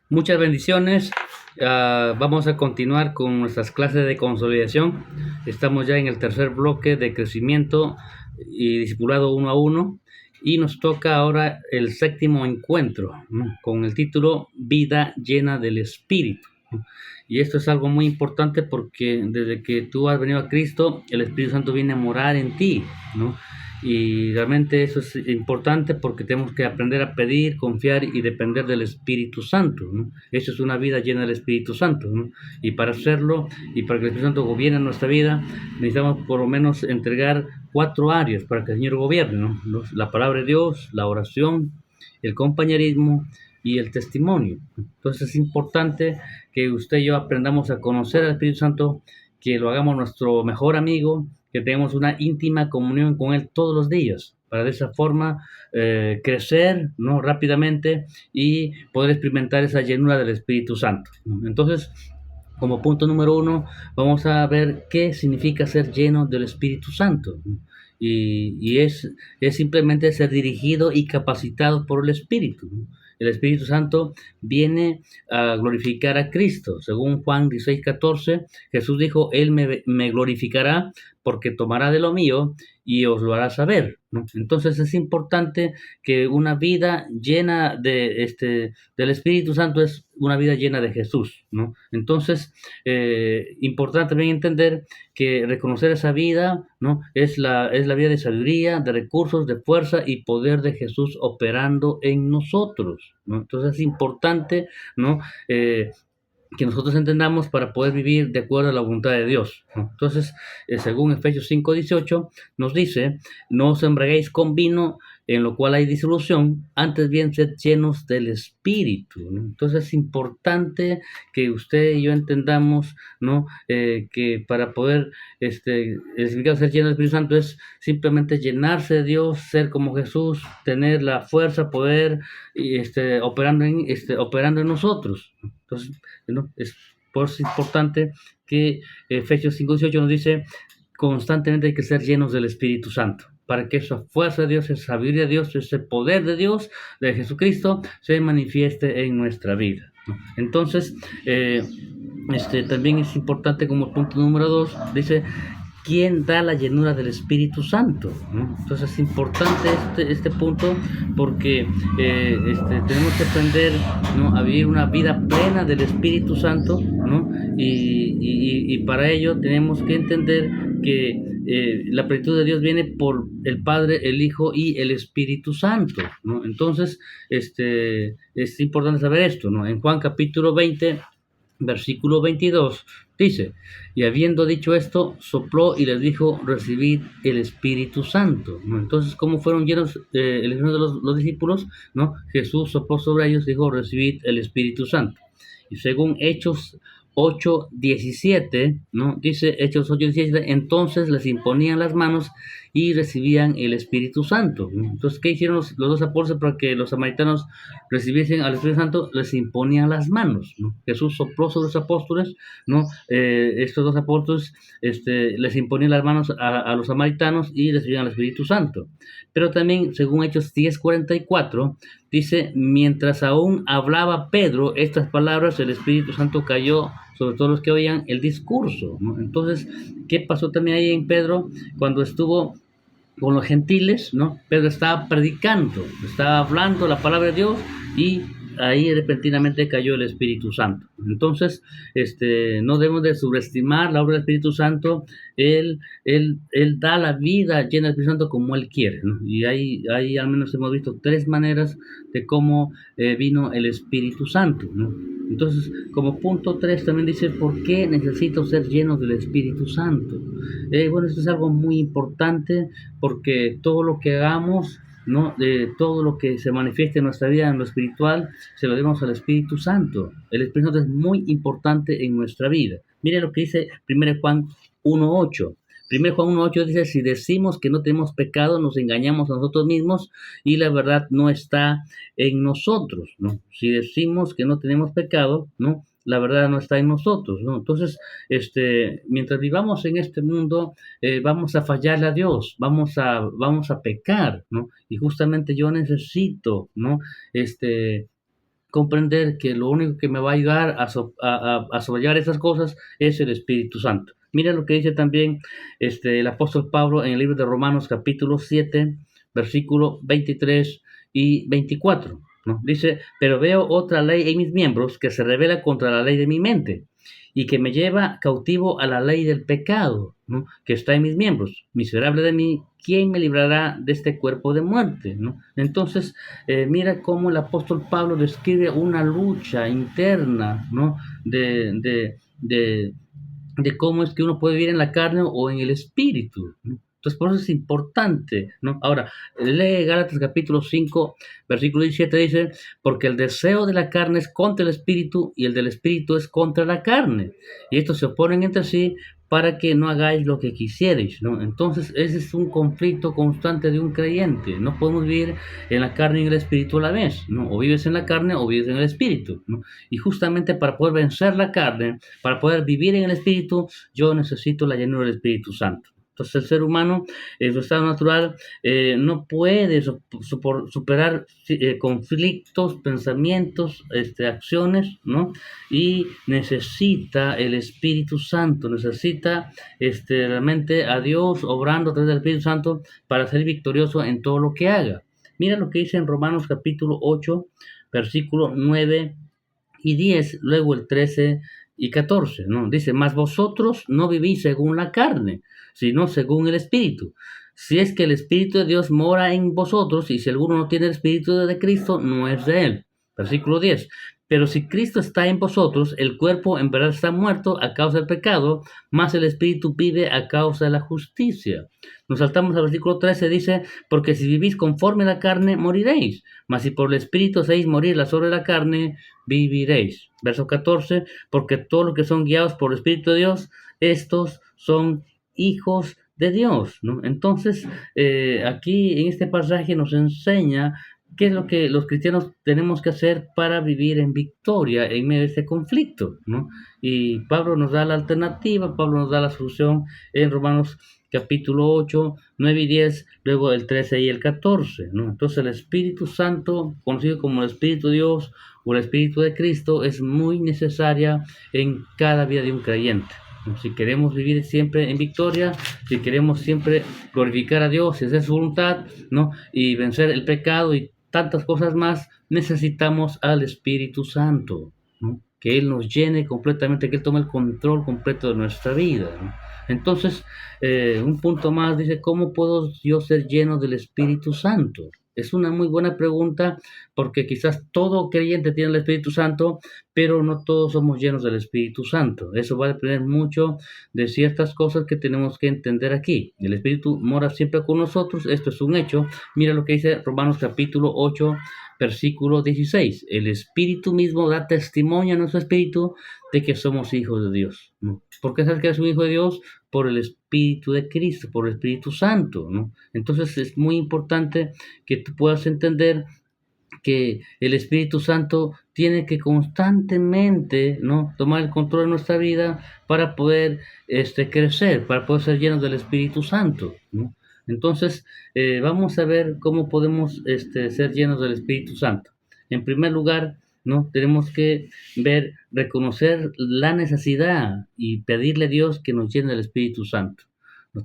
Muchas bendiciones. Vamos a continuar con nuestras clases de consolidación. Estamos ya en el tercer bloque de crecimiento y discipulado uno a uno. Y nos toca ahora el séptimo encuentro, ¿no? Con el título Vida llena del Espíritu, ¿no? Y esto es algo muy importante porque desde que tú has venido a Cristo, el Espíritu Santo viene a morar en ti, ¿no? Y realmente eso es importante porque tenemos que aprender a pedir, confiar y depender del Espíritu Santo, ¿no? Eso es una vida llena del Espíritu Santo, ¿no? Y para hacerlo y para que el Espíritu Santo gobierne nuestra vida, necesitamos por lo menos entregar 4 áreas para que el Señor gobierne, ¿no? La palabra de Dios, la oración, el compañerismo y el testimonio. Entonces es importante que usted y yo aprendamos a conocer al Espíritu Santo, que lo hagamos nuestro mejor amigo, que tengamos una íntima comunión con Él todos los días, para de esa forma crecer, ¿no?, rápidamente y poder experimentar esa llenura del Espíritu Santo, ¿no? Entonces, como punto número uno, vamos a ver qué significa ser lleno del Espíritu Santo, ¿no? Es simplemente ser dirigido y capacitado por el Espíritu, ¿no? El Espíritu Santo viene a glorificar a Cristo. Según Juan 16:14, Jesús dijo, Él me glorificará porque tomará de lo mío y os lo hará saber, ¿no? Entonces es importante que una vida llena del Espíritu Santo es una vida llena de Jesús, ¿no? Entonces, importante también entender que reconocer esa vida, ¿no?, es la vida de sabiduría, de recursos, de fuerza y poder de Jesús operando en nosotros, ¿no? Entonces es importante, ¿no?, que nosotros entendamos para poder vivir de acuerdo a la voluntad de Dios, ¿no? Entonces, según Efesios 5:18, nos dice, no os embriaguéis con vino, en lo cual hay disolución, antes bien sed llenos del Espíritu, ¿no? Entonces es importante que usted y yo entendamos, ¿no?, que para poder, el significado de ser lleno del Espíritu Santo es simplemente llenarse de Dios, ser como Jesús, tener la fuerza, poder, y operando en nosotros. Entonces, ¿no?, es por eso importante que Efesios 5:18 nos dice, constantemente hay que ser llenos del Espíritu Santo, para que esa fuerza de Dios, esa sabiduría de Dios, ese poder de Dios, de Jesucristo, se manifieste en nuestra vida, ¿no? Entonces, también es importante como punto número 2, dice, ¿quién da la llenura del Espíritu Santo?, ¿no? Entonces es importante este punto porque tenemos que aprender, ¿no?, a vivir una vida plena del Espíritu Santo, ¿no? Y para ello tenemos que entender que la plenitud de Dios viene por el Padre, el Hijo y el Espíritu Santo, ¿no? Entonces, es importante saber esto, ¿no? En Juan capítulo 20, versículo 22, dice, y habiendo dicho esto, sopló y les dijo, recibid el Espíritu Santo, ¿no? Entonces, ¿cómo fueron llenos el Espíritu de los discípulos?, ¿no? Jesús sopló sobre ellos y dijo, recibid el Espíritu Santo. Y según Hechos 8:17, ¿no?, dice Hechos 8:17, entonces les imponían las manos y recibían el Espíritu Santo, ¿no? Entonces, ¿qué hicieron los dos apóstoles para que los samaritanos recibiesen al Espíritu Santo? Les imponían las manos, ¿no? Jesús sopló sobre los apóstoles, ¿no? Estos dos apóstoles les imponían las manos a los samaritanos y recibían al Espíritu Santo. Pero también, según Hechos 10:44, dice, mientras aún hablaba Pedro estas palabras, el Espíritu Santo cayó sobre todos los que oían el discurso, ¿no? Entonces, ¿qué pasó también ahí en Pedro cuando estuvo con los gentiles, ¿no? Pedro estaba predicando, estaba hablando la palabra de Dios y ahí repentinamente cayó el Espíritu Santo. Entonces, no debemos de subestimar la obra del Espíritu Santo. Él da la vida llena del Espíritu Santo como Él quiere, ¿no? Y ahí al menos hemos visto 3 maneras de cómo vino el Espíritu Santo, ¿no? Entonces, como punto 3 también dice, ¿por qué necesito ser lleno del Espíritu Santo? Bueno, esto es algo muy importante porque todo lo que hagamos, ¿no?, todo lo que se manifieste en nuestra vida, en lo espiritual, se lo debemos al Espíritu Santo. El Espíritu Santo es muy importante en nuestra vida. Mire lo que dice 1 Juan 1:8. 1 Juan 1:8 dice, si decimos que no tenemos pecado, nos engañamos a nosotros mismos y la verdad no está en nosotros, ¿no? Si decimos que no tenemos pecado, ¿no?, la verdad no está en nosotros, ¿no? Entonces, mientras vivamos en este mundo, vamos a fallarle a Dios, vamos a pecar, ¿no? Y justamente yo necesito, ¿no?, comprender que lo único que me va a ayudar a sobrellevar esas cosas es el Espíritu Santo. Mira lo que dice también el apóstol Pablo en el libro de Romanos capítulo 7, versículo 23 y 24, ¿no? Dice, pero veo otra ley en mis miembros que se revela contra la ley de mi mente y que me lleva cautivo a la ley del pecado, ¿no? Que está en mis miembros. Miserable de mí, ¿quién me librará de este cuerpo de muerte? ¿No? Entonces, mira cómo el apóstol Pablo describe una lucha interna, ¿no? De cómo es que uno puede vivir en la carne o en el espíritu, ¿no? Entonces, por eso es importante, ¿no? Ahora, lee Gálatas capítulo 5, versículo 17, dice, porque el deseo de la carne es contra el espíritu y el del espíritu es contra la carne. Y estos se oponen entre sí para que no hagáis lo que quisierais, ¿no? Entonces, ese es un conflicto constante de un creyente. No podemos vivir en la carne y en el espíritu a la vez, ¿no? O vives en la carne o vives en el espíritu, ¿no? Y justamente para poder vencer la carne, para poder vivir en el espíritu, yo necesito la llenura del Espíritu Santo. Entonces el ser humano en su estado natural no puede superar conflictos, pensamientos, acciones, ¿no? Y necesita el Espíritu Santo, necesita realmente a Dios obrando a través del Espíritu Santo para ser victorioso en todo lo que haga. Mira lo que dice en Romanos capítulo 8, versículo 9 y 10, luego el 13 y 14, ¿no? Dice, mas vosotros no vivís según la carne, sino según el Espíritu. Si es que el Espíritu de Dios mora en vosotros, y si alguno no tiene el Espíritu de Cristo, no es de él. Versículo 10. Pero si Cristo está en vosotros, el cuerpo en verdad está muerto a causa del pecado, mas el Espíritu vive a causa de la justicia. Nos saltamos al versículo 13, dice, porque si vivís conforme a la carne, moriréis, mas si por el Espíritu hacéis morir las obras de la carne, viviréis. Verso 14, porque todos los que son guiados por el Espíritu de Dios, estos son hijos de Dios, ¿no? Entonces, aquí en este pasaje nos enseña qué es lo que los cristianos tenemos que hacer para vivir en victoria en medio de este conflicto, ¿no? Y Pablo nos da la alternativa, Pablo nos da la solución en Romanos capítulo 8, 9 y 10, luego el 13 y el 14, ¿no? Entonces el Espíritu Santo, conocido como el Espíritu de Dios o el Espíritu de Cristo, es muy necesaria en cada vida de un creyente. Si queremos vivir siempre en victoria, si queremos siempre glorificar a Dios y hacer su voluntad, ¿no? Y vencer el pecado y tantas cosas más, necesitamos al Espíritu Santo, ¿no? Que Él nos llene completamente, que Él tome el control completo de nuestra vida, ¿no? Entonces, un punto más dice, ¿cómo puedo yo ser lleno del Espíritu Santo? Es una muy buena pregunta porque quizás todo creyente tiene el Espíritu Santo, pero no todos somos llenos del Espíritu Santo. Eso va a depender mucho de ciertas cosas que tenemos que entender aquí. El Espíritu mora siempre con nosotros, esto es un hecho. Mira lo que dice Romanos capítulo 8, versículo 16. El Espíritu mismo da testimonio a nuestro espíritu de que somos hijos de Dios, ¿no? ¿Por qué sabes que eres un hijo de Dios? Por el Espíritu de Cristo, por el Espíritu Santo, ¿no? Entonces es muy importante que tú puedas entender que el Espíritu Santo tiene que constantemente, ¿no?, tomar el control de nuestra vida para poder crecer, para poder ser llenos del Espíritu Santo, ¿no? Entonces, vamos a ver cómo podemos ser llenos del Espíritu Santo. En primer lugar, ¿no?, tenemos que reconocer la necesidad y pedirle a Dios que nos llene del Espíritu Santo.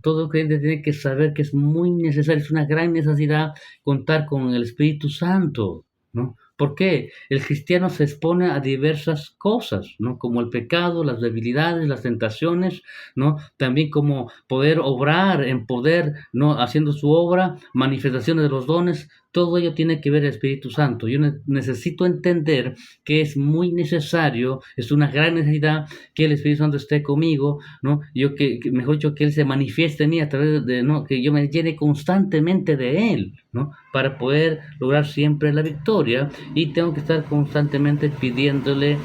Todo creyente tiene que saber que es muy necesario, es una gran necesidad contar con el Espíritu Santo, ¿no? ¿Por qué? El cristiano se expone a diversas cosas, ¿no? Como el pecado, las debilidades, las tentaciones, ¿no? También como poder obrar en poder, ¿no? Haciendo su obra, manifestaciones de los dones, todo ello tiene que ver el Espíritu Santo. Yo necesito entender que es muy necesario, es una gran necesidad que el Espíritu Santo esté conmigo, ¿no? Yo mejor dicho, que Él se manifieste en mí a través de, ¿no?, que yo me llene constantemente de Él, ¿no? Para poder lograr siempre la victoria, y tengo que estar constantemente pidiéndole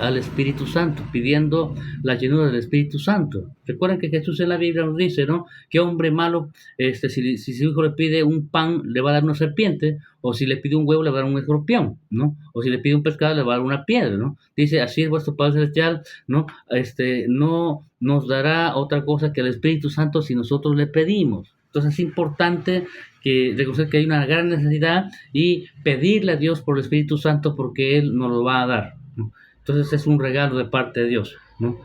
al Espíritu Santo, pidiendo la llenura del Espíritu Santo. Recuerden que Jesús en la Biblia nos dice, ¿no?, que hombre malo, si su hijo le pide un pan, le va a dar una serpiente, o si le pide un huevo, le va a dar un escorpión, ¿no? O si le pide un pescado, le va a dar una piedra, ¿no? Dice, así es vuestro Padre Celestial, ¿no? No nos dará otra cosa que el Espíritu Santo si nosotros le pedimos. Entonces es importante que reconocer que hay una gran necesidad y pedirle a Dios por el Espíritu Santo porque Él nos lo va a dar, ¿no? Entonces es un regalo de parte de Dios, ¿no?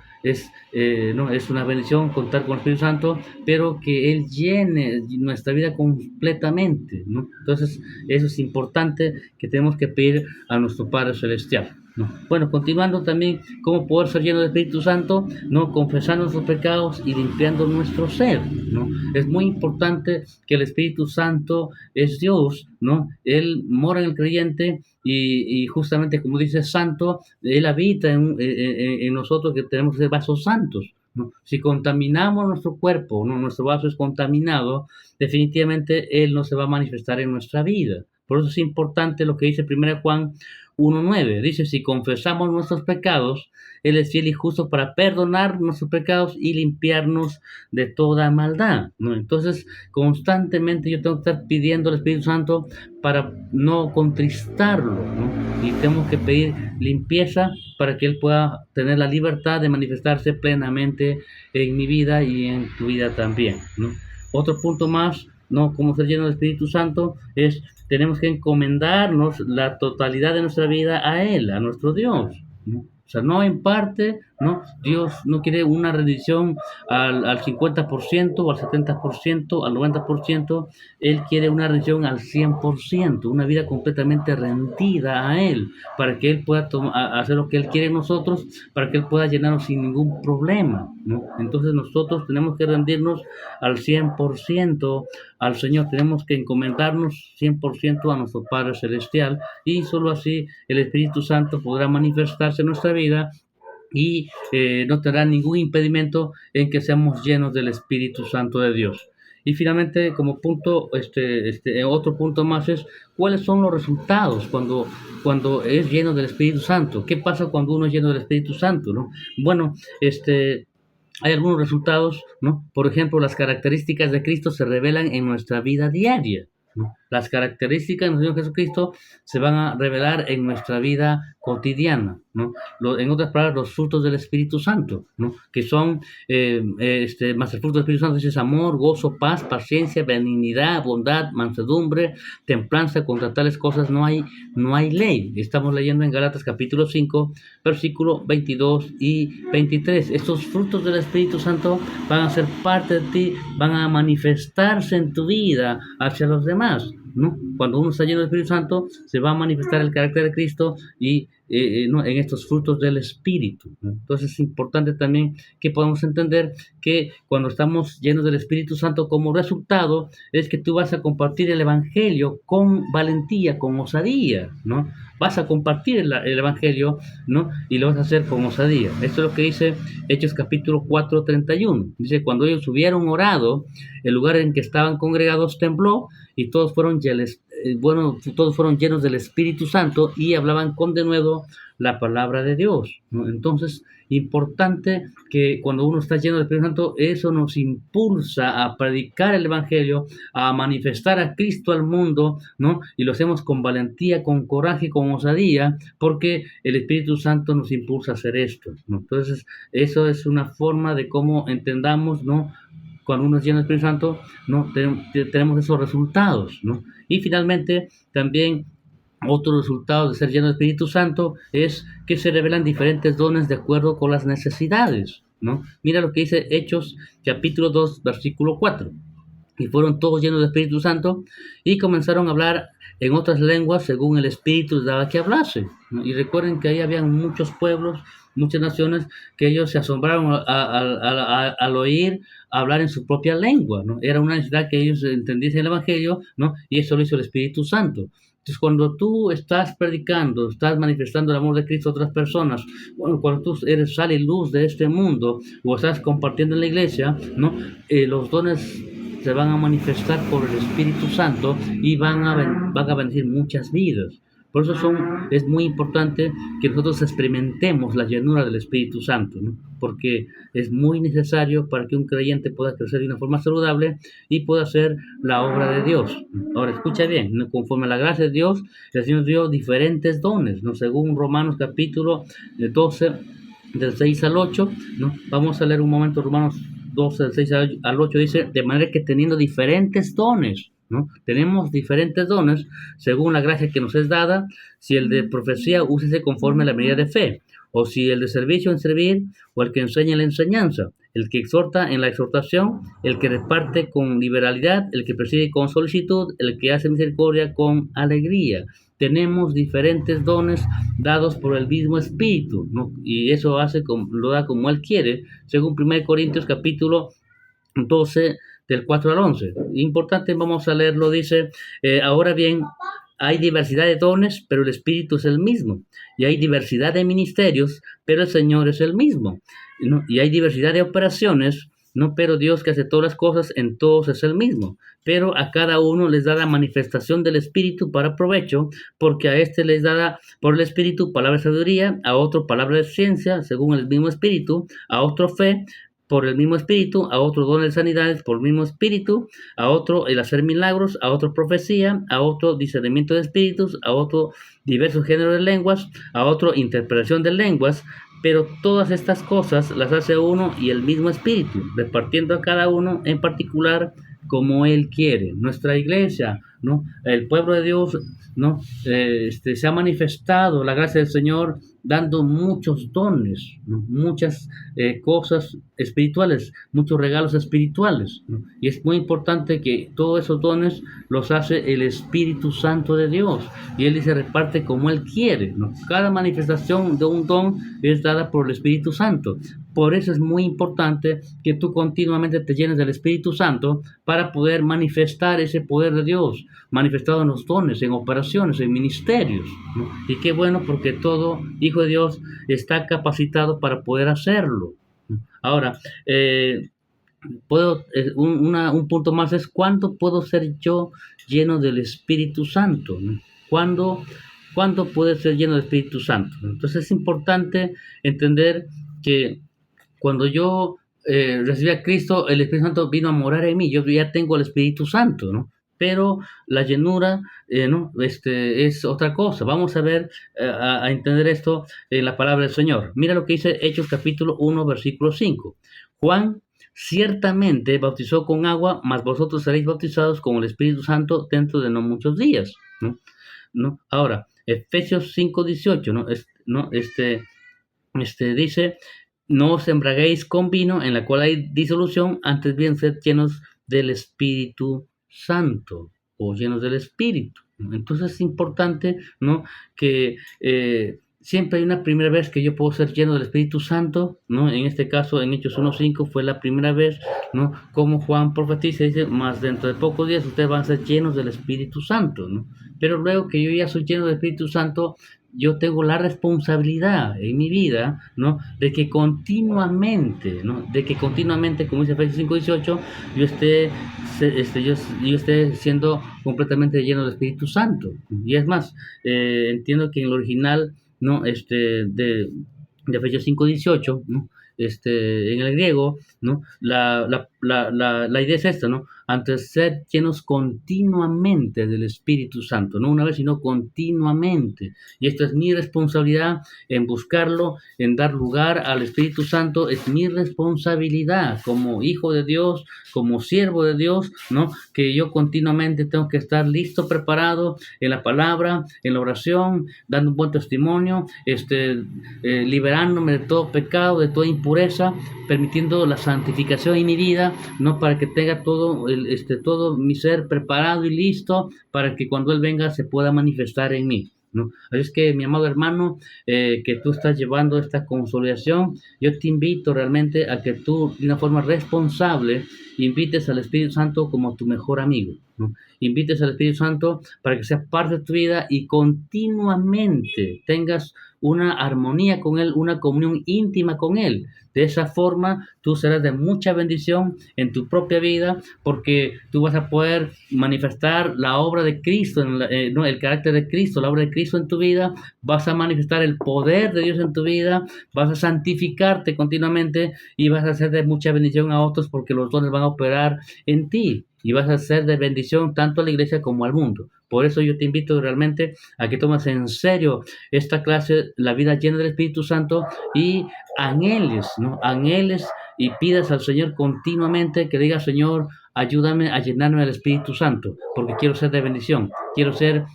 ¿No? Es una bendición contar con el Espíritu Santo, pero que Él llene nuestra vida completamente, ¿no? Entonces eso es importante que tenemos que pedir a nuestro Padre Celestial, ¿no? Bueno, continuando también, cómo poder ser lleno del Espíritu Santo, ¿no? Confesando nuestros pecados y limpiando nuestro ser, ¿no? Es muy importante que el Espíritu Santo es Dios, ¿no? Él mora en el creyente y justamente como dice Santo, Él habita en nosotros, que tenemos que ser vasos santos, ¿no? Si contaminamos nuestro cuerpo, ¿no? Nuestro vaso es contaminado, definitivamente Él no se va a manifestar en nuestra vida. Por eso es importante lo que dice 1 Juan 1:9. Dice, si confesamos nuestros pecados, Él es fiel y justo para perdonar nuestros pecados y limpiarnos de toda maldad, ¿no? Entonces, constantemente yo tengo que estar pidiendo al Espíritu Santo para no contristarlo, ¿no? Y tengo que pedir limpieza para que Él pueda tener la libertad de manifestarse plenamente en mi vida y en tu vida también, ¿no? Otro punto más, ¿no? Como ser lleno del Espíritu Santo es, tenemos que encomendarnos la totalidad de nuestra vida a Él, a nuestro Dios, ¿no? O sea, no en parte, ¿no? Dios no quiere una rendición al 50% o al 70%, al 90%. Él quiere una rendición al 100%, una vida completamente rendida a Él, para que Él pueda hacer lo que Él quiere en nosotros, para que Él pueda llenarnos sin ningún problema, ¿no? Entonces nosotros tenemos que rendirnos al 100% al Señor, tenemos que encomendarnos 100% a nuestro Padre Celestial, y solo así el Espíritu Santo podrá manifestarse en nuestra vida y no tendrá ningún impedimento en que seamos llenos del Espíritu Santo de Dios. Y finalmente, como punto, otro punto más es, ¿cuáles son los resultados cuando es lleno del Espíritu Santo? ¿Qué pasa cuando uno es lleno del Espíritu Santo, no? Bueno, hay algunos resultados, ¿no? Por ejemplo, las características de Cristo se revelan en nuestra vida diaria, ¿no? Las características de nuestro Señor Jesucristo se van a revelar en nuestra vida cotidiana, ¿no? En otras palabras, los frutos del Espíritu Santo, ¿no? Que son, más el fruto del Espíritu Santo es amor, gozo, paz, paciencia, benignidad, bondad, mansedumbre, templanza. Contra tales cosas no hay ley. Estamos leyendo en Gálatas capítulo 5, versículo 22 y 23. Estos frutos del Espíritu Santo van a ser parte de ti, van a manifestarse en tu vida hacia los demás, ¿no? Cuando uno está lleno del Espíritu Santo, se va a manifestar el carácter de Cristo y ¿no? En estos frutos del Espíritu, ¿no? Entonces es importante también que podamos entender que cuando estamos llenos del Espíritu Santo, como resultado es que tú vas a compartir el Evangelio con valentía, con osadía, ¿no? Vas a compartir el Evangelio, ¿no? Y lo vas a hacer con osadía. Esto es lo que dice Hechos capítulo 4:31. Dice, cuando ellos hubieron orado, el lugar en que estaban congregados tembló y todos fueron llenos del Espíritu Santo y hablaban con denuedo la palabra de Dios, ¿no? Entonces, importante que cuando uno está lleno del Espíritu Santo, eso nos impulsa a predicar el Evangelio, a manifestar a Cristo al mundo, ¿no? Y lo hacemos con valentía, con coraje, con osadía, porque el Espíritu Santo nos impulsa a hacer esto, ¿no? Entonces, eso es una forma de cómo entendamos, ¿no? Cuando uno es lleno del Espíritu Santo, ¿no? Tenemos esos resultados, ¿no? Y finalmente, también otro resultado de ser lleno del Espíritu Santo es que se revelan diferentes dones de acuerdo con las necesidades, ¿no? Mira lo que dice Hechos capítulo 2, versículo 4. Y fueron todos llenos del Espíritu Santo y comenzaron a hablar en otras lenguas según el Espíritu les daba que hablase, ¿no? Y recuerden que ahí habían muchos pueblos, muchas naciones, que ellos se asombraron al oír hablar en su propia lengua, ¿no? Era una necesidad que ellos entendiesen el Evangelio, ¿no? Y eso lo hizo el Espíritu Santo. Entonces, cuando tú estás predicando, estás manifestando el amor de Cristo a otras personas, bueno, cuando tú eres sal y luz de este mundo, o estás compartiendo en la iglesia, ¿no? Los dones se van a manifestar por el Espíritu Santo y van a bendecir muchas vidas. Por eso es muy importante que nosotros experimentemos la llenura del Espíritu Santo, ¿no? Porque es muy necesario para que un creyente pueda crecer de una forma saludable y pueda hacer la obra de Dios. Ahora, escucha bien, ¿no? Conforme a la gracia de Dios, el Señor dio diferentes dones, ¿no? Según Romanos capítulo 12, del 6 al 8, ¿no? Vamos a leer un momento Romanos 12, del 6 al 8 dice, de manera que teniendo diferentes dones, ¿no? Tenemos diferentes dones según la gracia que nos es dada. Si el de profecía, úsese conforme a la medida de fe, o si el de servicio en servir, o el que enseña en la enseñanza, el que exhorta en la exhortación, el que reparte con liberalidad, el que preside con solicitud, el que hace misericordia con alegría. Tenemos diferentes dones dados por el mismo Espíritu, ¿no? Y eso lo da como Él quiere, según 1 Corintios capítulo 12, del 4 al 11. Importante, vamos a leerlo, dice, ahora bien, hay diversidad de dones, pero el Espíritu es el mismo. Y hay diversidad de ministerios, pero el Señor es el mismo, ¿no? Y hay diversidad de operaciones, no, pero Dios que hace todas las cosas en todos es el mismo. Pero a cada uno les da la manifestación del Espíritu para provecho, porque a este les da por el Espíritu palabra de sabiduría, a otro palabra de ciencia, según el mismo Espíritu, a otro fe, por el mismo Espíritu, a otro don de sanidades por el mismo Espíritu, a otro el hacer milagros, a otro profecía, a otro discernimiento de espíritus, a otro diversos géneros de lenguas, a otro interpretación de lenguas, pero todas estas cosas las hace uno y el mismo Espíritu, repartiendo a cada uno en particular como Él quiere. Nuestra iglesia, ¿no? El pueblo de Dios, ¿no? Se ha manifestado la gracia del Señor dando muchos dones, ¿no? Muchas cosas espirituales, muchos regalos espirituales, ¿no? Y es muy importante que todos esos dones los hace el Espíritu Santo de Dios, y Él se reparte como Él quiere, ¿no? Cada manifestación de un don es dada por el Espíritu Santo. Por eso es muy importante que tú continuamente te llenes del Espíritu Santo para poder manifestar ese poder de Dios, manifestado en los dones, en operaciones, en ministerios, ¿no? Y qué bueno, porque todo hijo de Dios está capacitado para poder hacerlo. Ahora, un punto más es: ¿cuándo puedo ser yo lleno del Espíritu Santo, ¿no? ¿Cuándo puede ser lleno del Espíritu Santo? Entonces es importante entender que cuando yo recibí a Cristo, el Espíritu Santo vino a morar en mí. Yo ya tengo el Espíritu Santo, ¿no? Pero la llenura, ¿no? Es otra cosa. Vamos a ver, a entender esto en la palabra del Señor. Mira lo que dice Hechos capítulo 1, versículo 5. Juan ciertamente bautizó con agua, mas vosotros seréis bautizados con el Espíritu Santo dentro de no muchos días, ¿no? ¿No? Ahora, Efesios 5:18, ¿no? Dice: no os embraguéis con vino, en la cual hay disolución, antes bien sed llenos del Espíritu Santo, o llenos del Espíritu. Entonces es importante, ¿no? Que siempre hay una primera vez que yo puedo ser lleno del Espíritu Santo, ¿no? En este caso, en Hechos 1:5 fue la primera vez, ¿no? Como Juan profetiza, dice: más dentro de pocos días ustedes van a ser llenos del Espíritu Santo, ¿no? Pero luego que yo ya soy lleno del Espíritu Santo, yo tengo la responsabilidad en mi vida, ¿no? De que continuamente, ¿no? De que continuamente, como dice Efesios 5:18, yo esté siendo completamente lleno del Espíritu Santo. Y es más, entiendo que en el original, ¿no? De Efesios 5:18, ¿no? En el griego, ¿no? La idea es esta, ¿no? Antes ser llenos continuamente del Espíritu Santo, no una vez, sino continuamente. Y esta es mi responsabilidad en buscarlo, en dar lugar al Espíritu Santo. Es mi responsabilidad como hijo de Dios, como siervo de Dios, ¿no? Que yo continuamente tengo que estar listo, preparado en la palabra, en la oración, dando un buen testimonio, liberándome de todo pecado, de toda impureza, permitiendo la santificación en mi vida, no, para que tenga todo mi ser preparado y listo para que cuando Él venga se pueda manifestar en mí, ¿no? Así es que, mi amado hermano, que tú estás llevando esta consolidación, yo te invito realmente a que tú, de una forma responsable, invites al Espíritu Santo como tu mejor amigo, ¿no? Invites al Espíritu Santo para que sea parte de tu vida y continuamente tengas una armonía con Él, una comunión íntima con Él. De esa forma tú serás de mucha bendición en tu propia vida, porque tú vas a poder manifestar la obra de Cristo, no, el carácter de Cristo, la obra de Cristo en tu vida. Vas a manifestar el poder de Dios en tu vida, vas a santificarte continuamente y vas a ser de mucha bendición a otros, porque los dones van a operar en ti y vas a ser de bendición tanto a la iglesia como al mundo. Por eso yo te invito realmente a que tomes en serio esta clase, la vida llena del Espíritu Santo, y anheles, ¿no? Anheles y pidas al Señor continuamente que diga, Señor, ayúdame a llenarme del Espíritu Santo, porque quiero ser de bendición, quiero ser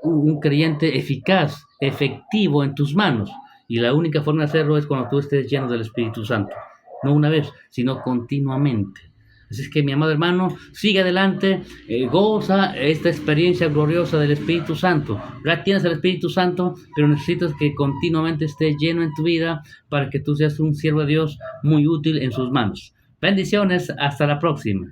un creyente eficaz, efectivo en tus manos. Y la única forma de hacerlo es cuando tú estés lleno del Espíritu Santo. No una vez, sino continuamente. Así es que, mi amado hermano, sigue adelante, goza esta experiencia gloriosa del Espíritu Santo. Ya tienes el Espíritu Santo, pero necesitas que continuamente esté lleno en tu vida para que tú seas un siervo de Dios muy útil en sus manos. Bendiciones, hasta la próxima.